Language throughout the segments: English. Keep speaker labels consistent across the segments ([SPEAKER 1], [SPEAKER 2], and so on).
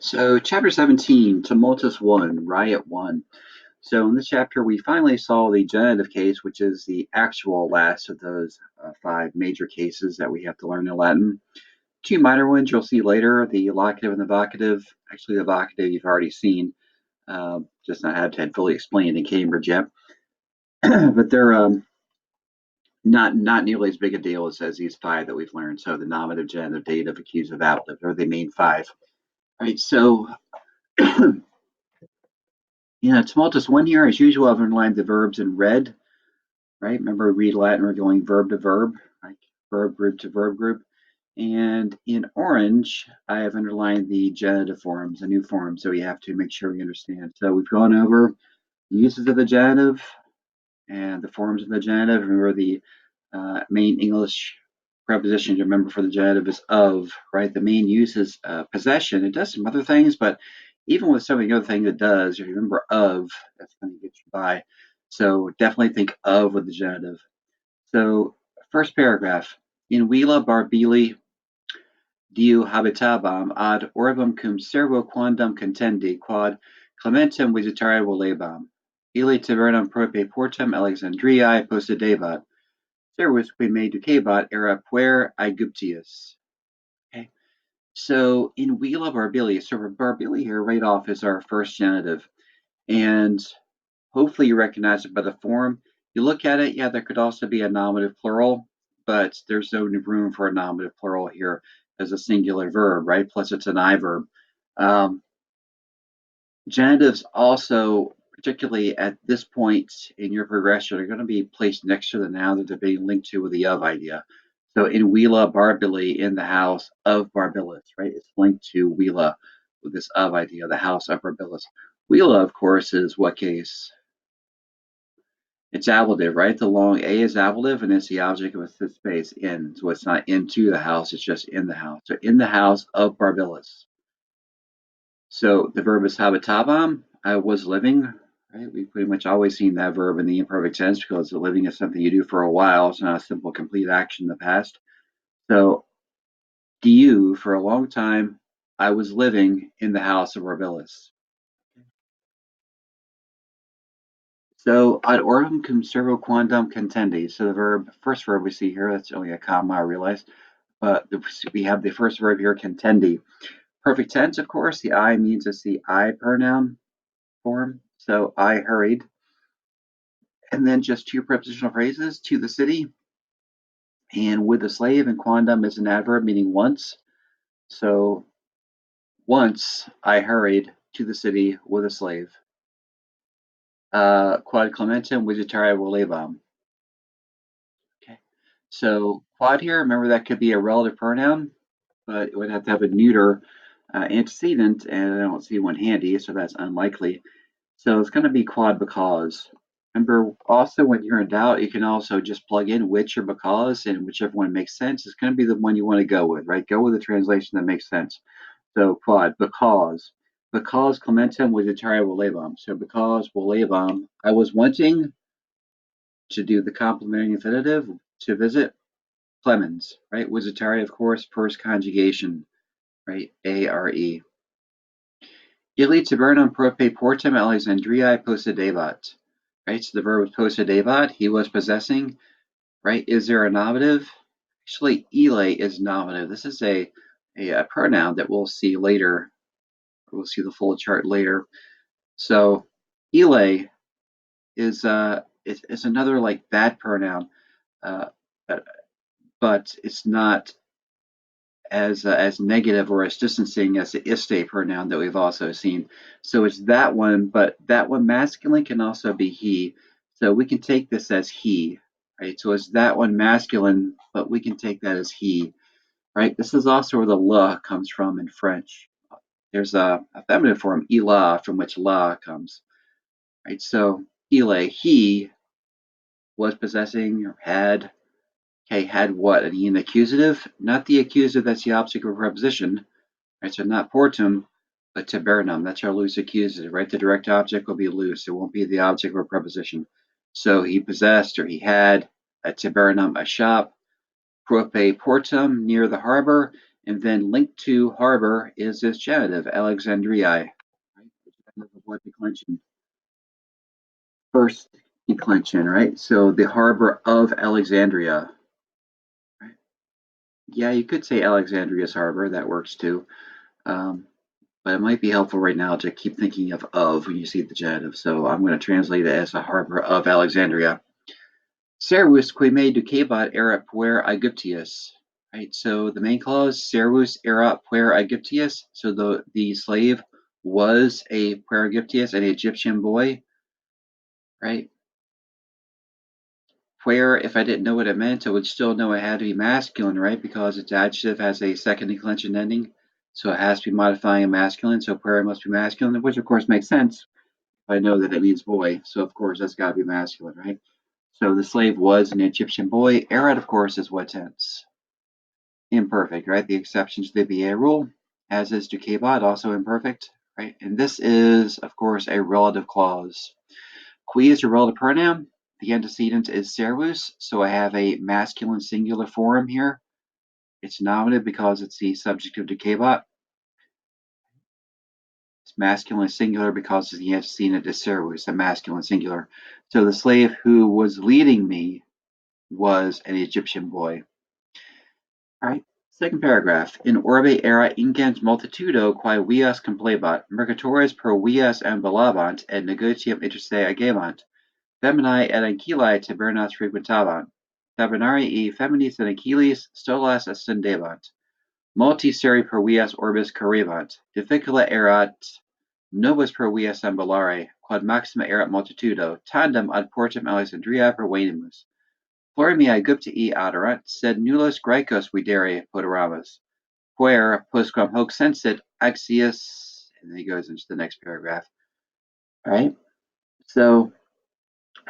[SPEAKER 1] So, chapter 17, Tumultus 1, Riot 1. So, in this chapter, we finally saw the genitive case, which is the actual last of those five major cases that we have to learn in Latin. Two minor ones you'll see later, the locative and the vocative. Actually, the vocative you've already seen, just not had fully explained in Cambridge yet. But they're not nearly as big a deal as these five that we've learned. So, the nominative, genitive, dative, accusative, ablative are the main five. All right, so tumultus one here, as usual, I've underlined the verbs in red, right? Remember, we read Latin, we're going verb to verb, like verb group to verb group. And in orange, I have underlined the genitive forms, the new forms, so we have to make sure we understand. So we've gone over the uses of the genitive and the forms of the genitive. Remember, the main English preposition to remember for the genitive is of, right? The main use is possession. It does some other things, but even with some of the other things it does, if you remember of, that's going to get you by. So definitely think of with the genitive. So first paragraph. In villa barbili diu habitabam ad orbem cum servo quandam contendi quad clementem visitare volebam. Ille tavernam prope portum Alexandriae possedebat. Servus qui me ducebat era puer Aegyptius. Okay. So in villa barbili, so barbili here right off is our first genitive. And hopefully you recognize it by the form. You look at it, yeah, there could also be a nominative plural, but there's no room for a nominative plural here as a singular verb, right? Plus it's an I verb. Genitives also, particularly at this point in your progression, are going to be placed next to the noun that they're being linked to with the of idea. So in Villa Barbili, in the house of Barbilus, right? It's linked to Villa with this of idea, the house of Barbilus. Villa, of course, is what case? It's ablative, right? The long A is ablative, and it's the object with the space in. So it's not into the house, it's just in the house. So in the house of Barbilus. So the verb is habitabam. I was living, right? We've pretty much always seen that verb in the imperfect tense because the living is something you do for a while. It's not a simple complete action in the past. So du, for a long time, I was living in the house of Barbilus. So ad orbem cum servo quandam contendi. So the first verb we see here, that's only a comma, I realize, but we have the first verb here, contendi. Perfect tense, of course, the I means it's the I pronoun form. So I hurried. And then just two prepositional phrases, to the city and with a slave, and quandam is an adverb meaning once. So once I hurried to the city with a slave. Quad clementem visitare volebam. Okay. So quad here, remember that could be a relative pronoun, but it would have to have a neuter antecedent, and I don't see one handy, so that's unlikely. So it's going to be quad because. Remember, also when you're in doubt, you can also just plug in which or because, and whichever one makes sense is going to be the one you want to go with, right? Go with the translation that makes sense. So quad, because clementem visitare volebam. So because volebam, I was wanting to do the complementing infinitive to visit Clemens, right? Visitare, of course, first conjugation, right? Are. Ille tabernum prope portum Alexandriae possedebat. Right, so the verb was possedebat, he was possessing, right? Is there a nominative? Actually, ille is nominative. This is a pronoun that we'll see later. We'll see the full chart later. So ille is it's another like bad pronoun, uh, but it's not as negative or as distancing as the iste pronoun that we've also seen. So it's that one, but that one masculine can also be he. So we can take this as he, right? So it's that one masculine, but we can take that as he, right? This is also where the la comes from in French. There's a feminine form, ila, from which la comes, right? So ile, he was possessing or had. Okay, had what? An accusative? Not the accusative that's the object of a preposition, right? So not portum, but tabernum. That's our loose accusative, right? The direct object will be loose. It won't be the object of a preposition. So he possessed or he had a tabernum, a shop, prope portum, near the harbor, And then linked to harbor is this genitive, Alexandriae. Right? The genitive of what declension? First declension, right? So the harbor of Alexandria. Right? Yeah, you could say Alexandria's harbor. That works too. Um, but it might be helpful right now to keep thinking of when you see the genitive. So I'm going to translate it as the harbor of Alexandria. Servus qui me ducebat erat puer Aegyptius. Right. So the main clause, servus erat puer Aegyptius. So the slave was a puer Aegyptius, an Egyptian boy. Right. Puer, if I didn't know what it meant, I would still know it had to be masculine, right? Because its adjective has a second declension ending. So it has to be modifying a masculine. So puer must be masculine, which of course makes sense. I know that it means boy. So of course that's got to be masculine, right? So the slave was an Egyptian boy. Erat, of course, is what tense? Imperfect, right? The exception to the BA rule, as is ducebat, also imperfect, right? And this is, of course, a relative clause. Qui is a relative pronoun. The antecedent is servus, so I have a masculine singular form here. It's nominative because it's the subject of ducebat. It's masculine singular because the antecedent is servus, a masculine singular. So the slave who was leading me was an Egyptian boy. All right. Second paragraph. In orbe era ingens multitudo quae vias complebat, mercatores pro vias ambulabant, et negotium interse agebant, feminae et ancillae tabernas frequentabant, tabernarii feminis et ancilis stolas astendebant, multi seri pro vias orbis carrebant, difficula erat novus pro vias ambulare, quod maxima erat multitudo, tandem ad portum Alexandria pervenimus. Florimiae Aegyptii aderant, sed nullos Graecos videre poderamus, puer postquam hoc sensit axius, and then he goes into the next paragraph. All right. So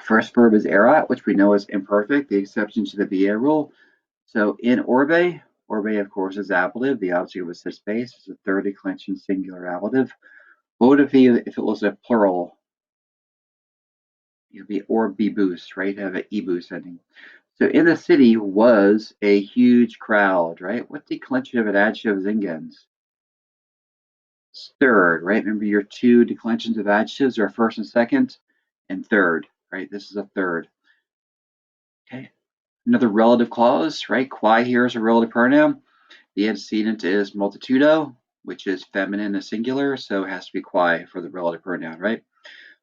[SPEAKER 1] first verb is erat, which we know is imperfect, the exception to the BA rule. So in orbe, orbe of course is ablative, the object was the space, it's a third declension singular ablative. What would it be if it was a plural? It would be orbibus, right? Have an ebus ending. So in the city was a huge crowd, right? What declension of an adjective is ingens? Third, right? Remember your two declensions of adjectives are first and second and third, right? This is a third. Okay. Another relative clause, right? Quae here is a relative pronoun. The antecedent is multitudo, which is feminine and singular, so it has to be quae for the relative pronoun, right?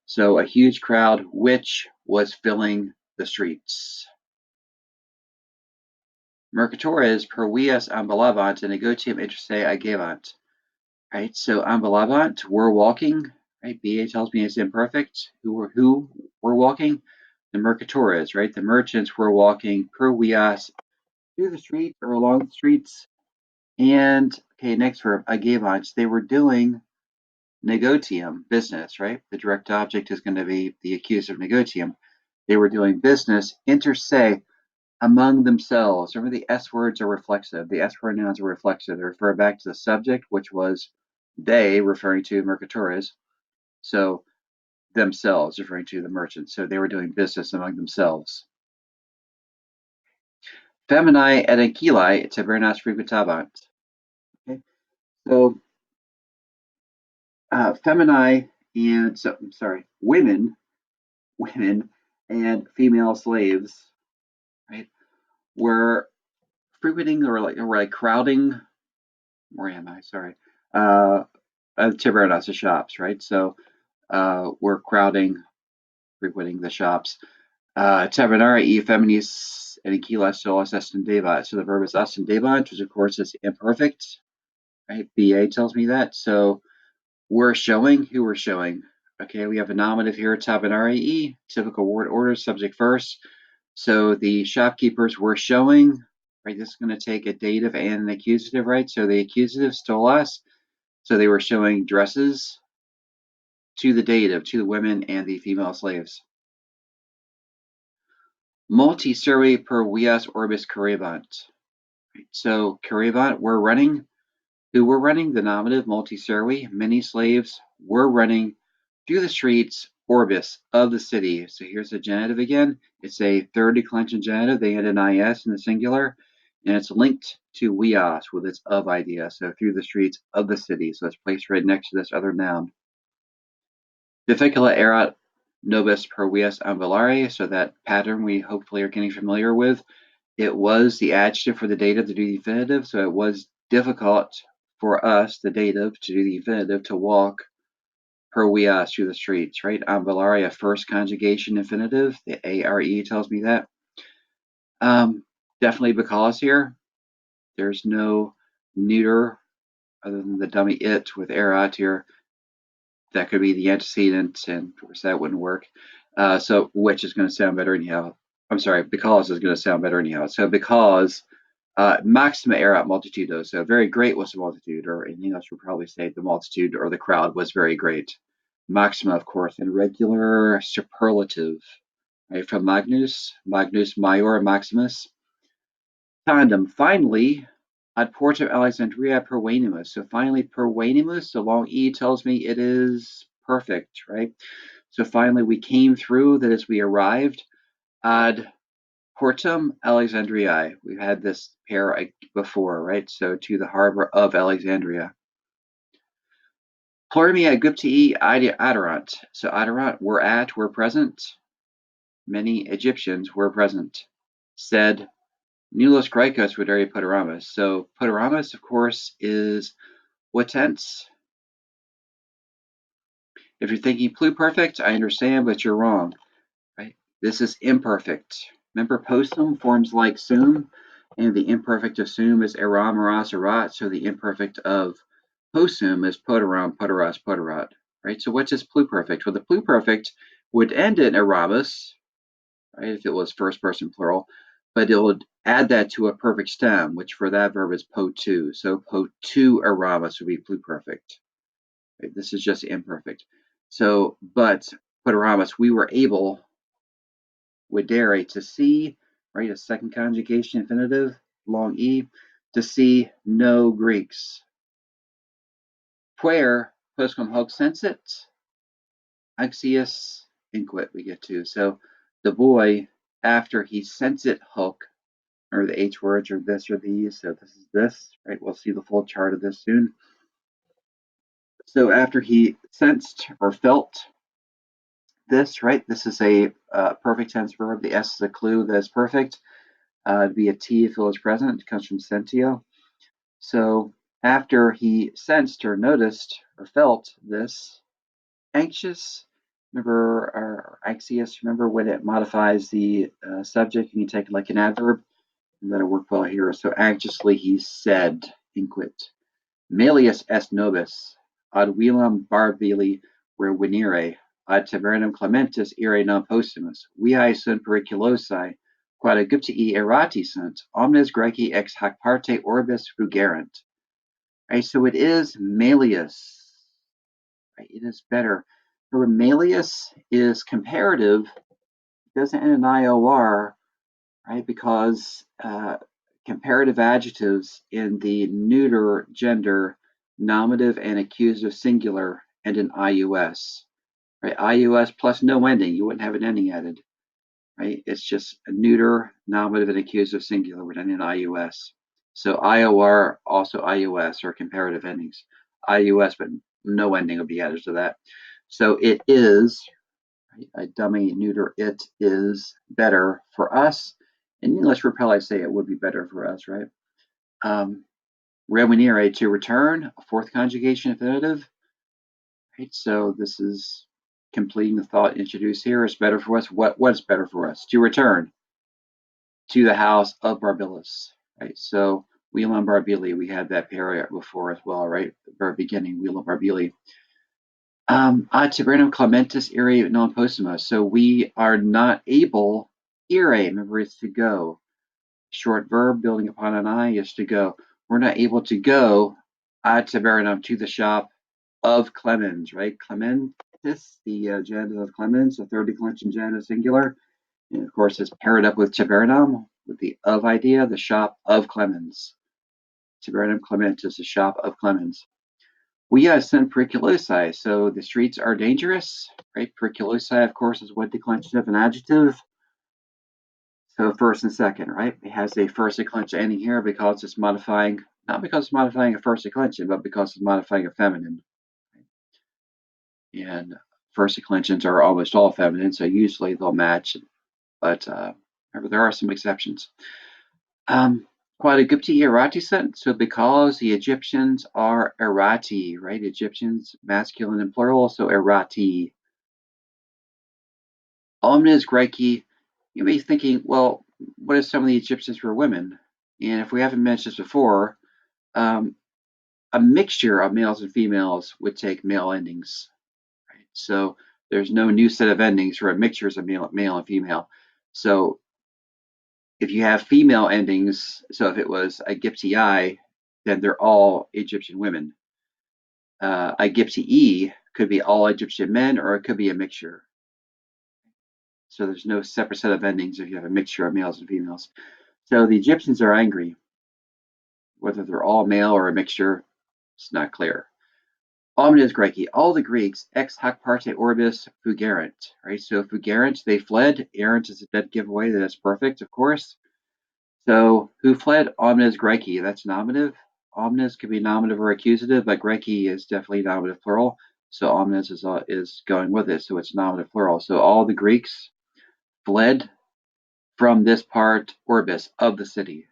[SPEAKER 1] So a huge crowd which was filling the streets. Mercatores per vias ambulabant and negotium interse agevant. Right, so ambulabant, we're walking. Right, BA tells me it's imperfect. Who were walking? The mercatores, right? The merchants were walking per vias through the streets or along the streets. And okay, next verb, agevant. They were doing negotium, business, right? The direct object is going to be the accusative negotium. They were doing business inter se, among themselves. Remember, the S words are reflexive. The S pronouns are reflexive. They refer back to the subject, which was they, referring to mercatores. So themselves, referring to the merchants. So they were doing business among themselves. Feminae et ancillae tabernas frequentabant. Okay, so feminae and so I'm sorry, women and female slaves, right, were frequenting or crowding. Where am I? Sorry. Tabernas, the shops, right? So we're crowding, frequenting the shops. Tabernarii feminis and ancilas solas estendebant. So the verb is estendebant, which of course is imperfect, right? BA tells me that. So we're showing, who we're showing. Okay, we have a nominative here, tabernarii, typical word order, subject first. So the shopkeepers were showing, right? This is going to take a dative and an accusative, right? So the accusative stolas. So they were showing dresses to the dative, to the women and the female slaves. Multi survey per vias orbis carrebant. So carrebant, we're running. Who were running? The nominative, multi survey. Many slaves were running through the streets orbis of the city. So here's the genitive again. It's a third declension genitive. They end in is in the singular. and it's linked to weos with its of idea, so through the streets of the city. So it's placed right next to this other noun. Difficula erat nobis per vias ambulare, so that pattern we hopefully are getting familiar with. It was the adjective for the dative to do the infinitive, so it was difficult for us, the dative, to do the infinitive, to walk per vias through the streets, right? Ambulare, a first conjugation infinitive. The ARE tells me that. Definitely because here, there's no neuter other than the dummy it with erat here. That could be the antecedent, and of course that wouldn't work. So which is going to sound better anyhow. I'm sorry, because is going to sound better anyhow. So because maxima erat multitudo, so very great was the multitude, or in English we'll probably say the multitude or the crowd was very great. Maxima, of course, in regular superlative, right? From Magnus Major Maximus. Tandem, finally, ad portum Alexandria per venimus. So finally, per venimus, the long E tells me it is perfect, right? So finally, we came through, that is, we arrived. Ad portum Alexandriae. We've had this pair before, right? So to the harbor of Alexandria. Plurimi Aegyptii aderant. So aderant, we're present. Many Egyptians were present. Said Nulos Graecos videri Poderamus. So Poderamus, of course, is what tense? If you're thinking pluperfect, I understand, but you're wrong, right? This is imperfect. Remember, postum forms like sum, and the imperfect of sum is eram, eras, erat. So the imperfect of possum is poteram, poteras, poterat, right? So what's this pluperfect? Well, the pluperfect would end in eramus, right, if it was first person plural, but it would add that to a perfect stem, which for that verb is potu. So potu eramus would be pluperfect. Right? This is just imperfect. So, but poteramus, we were able, videre, to see, right, a second conjugation infinitive, long E, to see no Greeks. Puer postquam hoc sensit, axius inquit, we get to. So the boy, after he sensit hoc, or the H words or this or these, so this is this, right? We'll see the full chart of this soon. So after he sensed or felt this, right? This is a perfect tense verb. The S is a clue that is perfect. It'd be a T if it was present. It comes from sentio. So after he sensed or noticed or felt this, anxious, remember, or anxious, remember when it modifies the subject, you can take it like an adverb, and that'll work well here. So anxiously he said, inquit. Melius est nobis, ad velam barbili revenire, ad tavernum clementis ire non possumus, viae sunt periculosae, quod Aegyptii errati sunt, omnes Graeci ex hac parte orbis fugerant. Right, so it is Melius. Right, it is better. Remember, Melius is comparative. It doesn't end in IOR, right? Because comparative adjectives in the neuter gender, nominative and accusative singular, and in IUS, right? IUS plus no ending. You wouldn't have an ending added, right? It's just a neuter, nominative, and accusative singular would end in IUS. So IOR, also IUS, are comparative endings. IUS, but no ending will be added to that. So it is, a dummy neuter, it is better for us. In English, we'd probably say it would be better for us, right? Revenire, to return, a fourth conjugation infinitive. Right, so this is completing the thought introduced here. Is better for us. What's better for us? To return to the house of Barbilus. Right, so Whelan Barbili, we had that pair before as well, right? The very beginning, Whelan Barbili. Ad Tibernum Clementis ire non possumus. So we are not able, ire, remember, it's to go. Short verb building upon an I is to go. We're not able to go ad Tibernum, to the shop of Clemens, right? Clementis, the genitive of Clemens, the third declension genitive singular. And of course, it's paired up with Tibernum, with the of idea, the shop of Clemens. Tibernum Clementis, the shop of Clemens. We send periculosi, so the streets are dangerous, right? Periculosi, of course, is what declension of an adjective. So first and second, right? It has a first declension ending here because it's modifying, not because it's modifying a first declension, but because it's modifying a feminine. And first declensions are almost all feminine, so usually they'll match. But remember, there are some exceptions. Quod Egypti errati sunt. So because the Egyptians are errati, right? Egyptians, masculine and plural, so errati. Omnes Graeci. You may be thinking, well, what if some of the Egyptians were women? And if we haven't mentioned this before, um, a mixture of males and females would take male endings. Right? So there's no new set of endings for a mixture of male and female. So if you have female endings, so if it was Egyptii, then they're all Egyptian women. Egyptii could be all Egyptian men, or it could be a mixture. So there's no separate set of endings if you have a mixture of males and females. So the Egyptians are angry. Whether they're all male or a mixture, it's not clear. Omnes Graeci, all the Greeks, ex hoc parte orbis fugerant, right? So fugerant, they fled. Errant is a dead giveaway that is perfect, of course. So who fled? Omnes Graeci, that's nominative. Omnes could be nominative or accusative, but Graeci is definitely nominative plural. So omnes is going with it, so it's nominative plural. So all the Greeks fled from this part orbis of the city.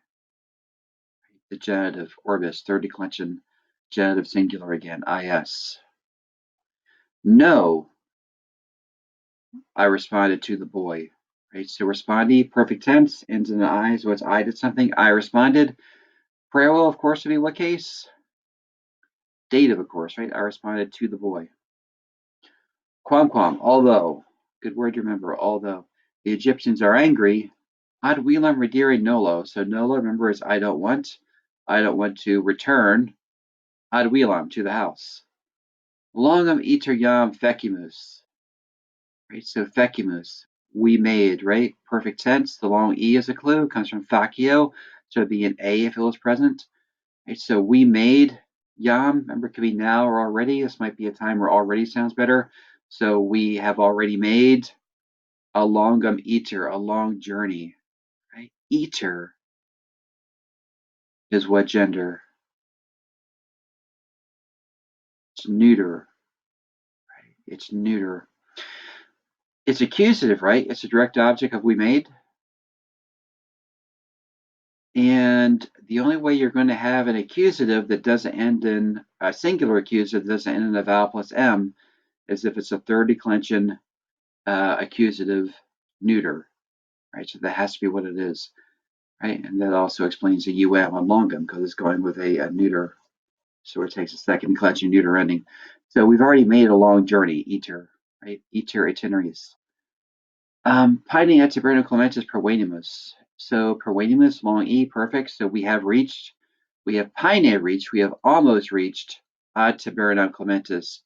[SPEAKER 1] The genitive orbis, third declension, genitive singular again, is. No, I responded to the boy. Right, so respondee, perfect tense, ends in an I, so it's I did something, I responded. Prayer will, of course, be what case? Dative, of course, right? I responded to the boy. Quam, although, good word to remember, although the Egyptians are angry, ad willam redire nolo. So nolo, remember, is I don't want. I don't want to return ad willam, to the house. Longum iter iam fecimus. Right, so fecimus, we made, right? Perfect tense. The long E is a clue, comes from facio, so it'd be an A if it was present. Right, so we made yam, remember, it could be now or already. This might be a time where already sounds better. So we have already made a longum iter, a long journey. Right? Iter is what gender? It's neuter. Right? It's neuter. It's accusative, right? It's a direct object of we made. And the only way you're going to have an accusative that doesn't end in a singular accusative that doesn't end in a vowel plus M is if it's a third declension accusative neuter, right? So that has to be what it is, right? And that also explains the UM on longum because it's going with a neuter. So it takes a second declension neuter ending. So we've already made a long journey, iter, right? Iter itineraries. Pine et Taberno Clementis pervenimus. So pervenimus, long E, perfect. So we have reached, we have pine reached, we have almost reached ad Taberno Clementis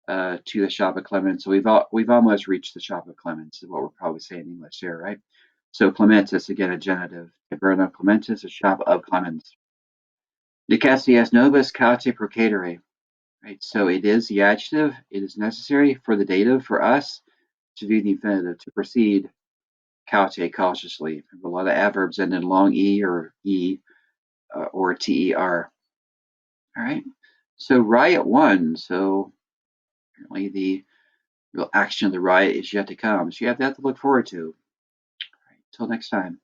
[SPEAKER 1] to the shop of Clemens. So we've almost reached the shop of Clemens, is what we're probably saying in English here, right? So Clementis, again, a genitive. Taberno Clementis, a shop of Clemens. Nicasias nobis caute procedere. Right? So it is the adjective, it is necessary for the dative, for us, to do the infinitive, to proceed caute, cautiously. A lot of adverbs end in long E or E or TER. All right. So riot 1. So apparently the real action of the riot is yet to come. So you have that to look forward to. All right. Until next time.